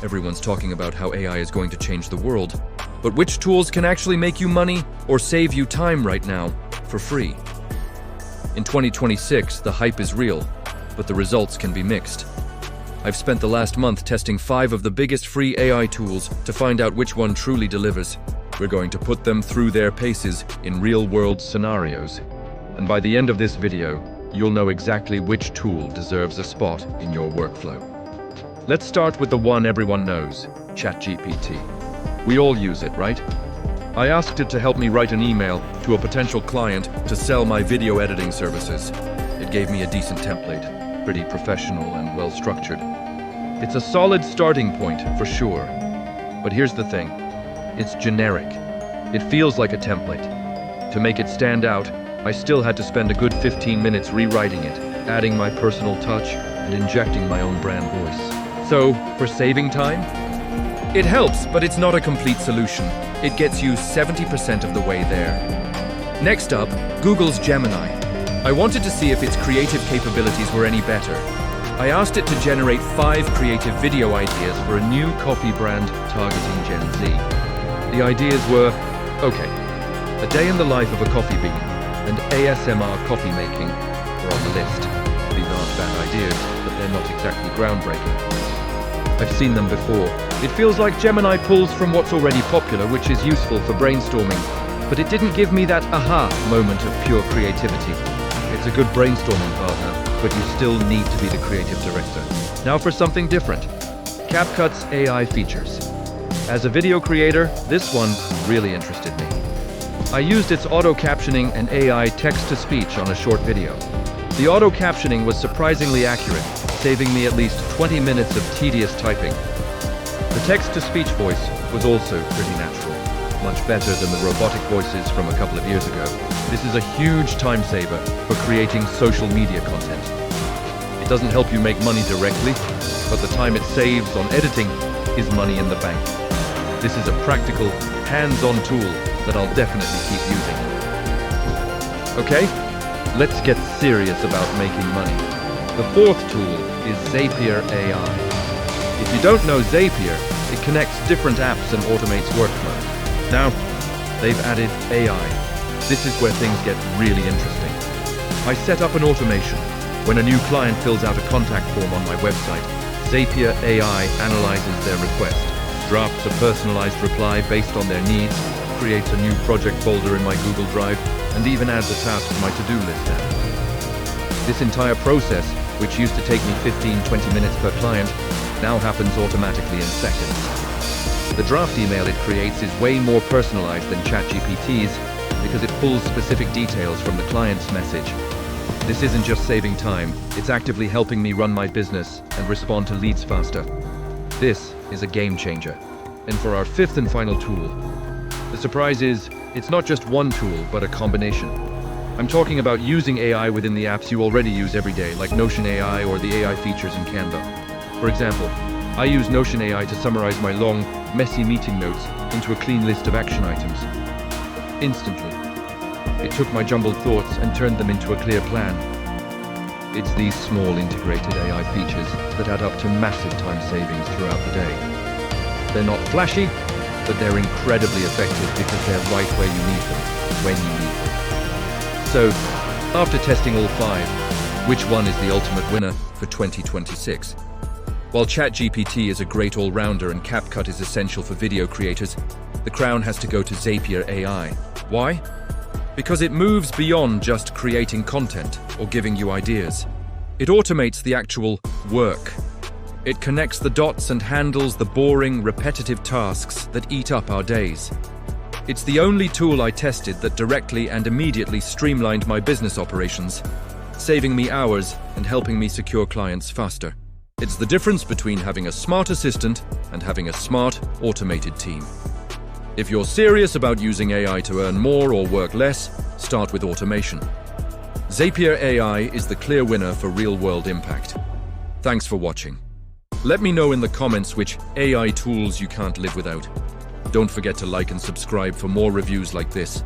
Everyone's talking about how AI is going to change the world. But which tools can actually make you money or save you time right now for free? In 2026, the hype is real, but the results can be mixed. I've spent the last month testing 5 of the biggest free AI tools to find out which one truly delivers. We're going to put them through their paces in real-world scenarios. And by the end of this video, you'll know exactly which tool deserves a spot in your workflow. Let's start with the one everyone knows, ChatGPT. We all use it, right? I asked it to help me write an email to a potential client to sell my video editing services. It gave me a decent template, pretty professional and well-structured. It's a solid starting point, for sure. But here's the thing. It's generic. It feels like a template. To make it stand out, I still had to spend a good 15 minutes rewriting it, adding my personal touch, and injecting my own brand voice. So, for saving time? It helps, but it's not a complete solution. It gets you 70% of the way there. Next up, Google's Gemini. I wanted to see if its creative capabilities were any better. I asked it to generate 5 creative video ideas for a new coffee brand targeting Gen Z. The ideas were, okay, a day in the life of a coffee bean and ASMR coffee making were on the list. These aren't bad ideas, but they're not exactly groundbreaking. I've seen them before. It feels like Gemini pulls from what's already popular, which is useful for brainstorming, but it didn't give me that aha moment of pure creativity. It's a good brainstorming partner, but you still need to be the creative director. Now for something different. CapCut's AI features. As a video creator, this one really interested me. I used its auto-captioning and AI text-to-speech on a short video. The auto-captioning was surprisingly accurate, saving me at least 20 minutes of tedious typing. The text-to-speech voice was also pretty natural, much better than the robotic voices from a couple of years ago. This is a huge time saver for creating social media content. It doesn't help you make money directly, but the time it saves on editing is money in the bank. This is a practical, hands-on tool that I'll definitely keep using. Okay, let's get serious about making money. The 4th tool is Zapier AI. If you don't know Zapier, it connects different apps and automates workflows. Now, they've added AI. This is where things get really interesting. I set up an automation. When a new client fills out a contact form on my website, Zapier AI analyzes their request, drafts a personalized reply based on their needs, creates a new project folder in my Google Drive, and even adds a task to my to-do list app. This entire process, which used to take me 15-20 minutes per client, now happens automatically in seconds. The draft email it creates is way more personalized than ChatGPT's because it pulls specific details from the client's message. This isn't just saving time, it's actively helping me run my business and respond to leads faster. This is a game changer. And for our 5th and final tool, the surprise is, it's not just one tool, but a combination. I'm talking about using AI within the apps you already use every day, like Notion AI or the AI features in Canva. For example, I use Notion AI to summarize my long, messy meeting notes into a clean list of action items. Instantly, it took my jumbled thoughts and turned them into a clear plan. It's these small integrated AI features that add up to massive time savings throughout the day. They're not flashy, but they're incredibly effective because they're right where you need them, when you need them. So, after testing all 5, which one is the ultimate winner for 2026? While ChatGPT is a great all-rounder and CapCut is essential for video creators, the crown has to go to Zapier AI. Why? Because it moves beyond just creating content or giving you ideas. It automates the actual work. It connects the dots and handles the boring, repetitive tasks that eat up our days. It's the only tool I tested that directly and immediately streamlined my business operations, saving me hours and helping me secure clients faster. It's the difference between having a smart assistant and having a smart, automated team. If you're serious about using AI to earn more or work less, start with automation. Zapier AI is the clear winner for real-world impact. Thanks for watching. Let me know in the comments which AI tools you can't live without. Don't forget to like and subscribe for more reviews like this.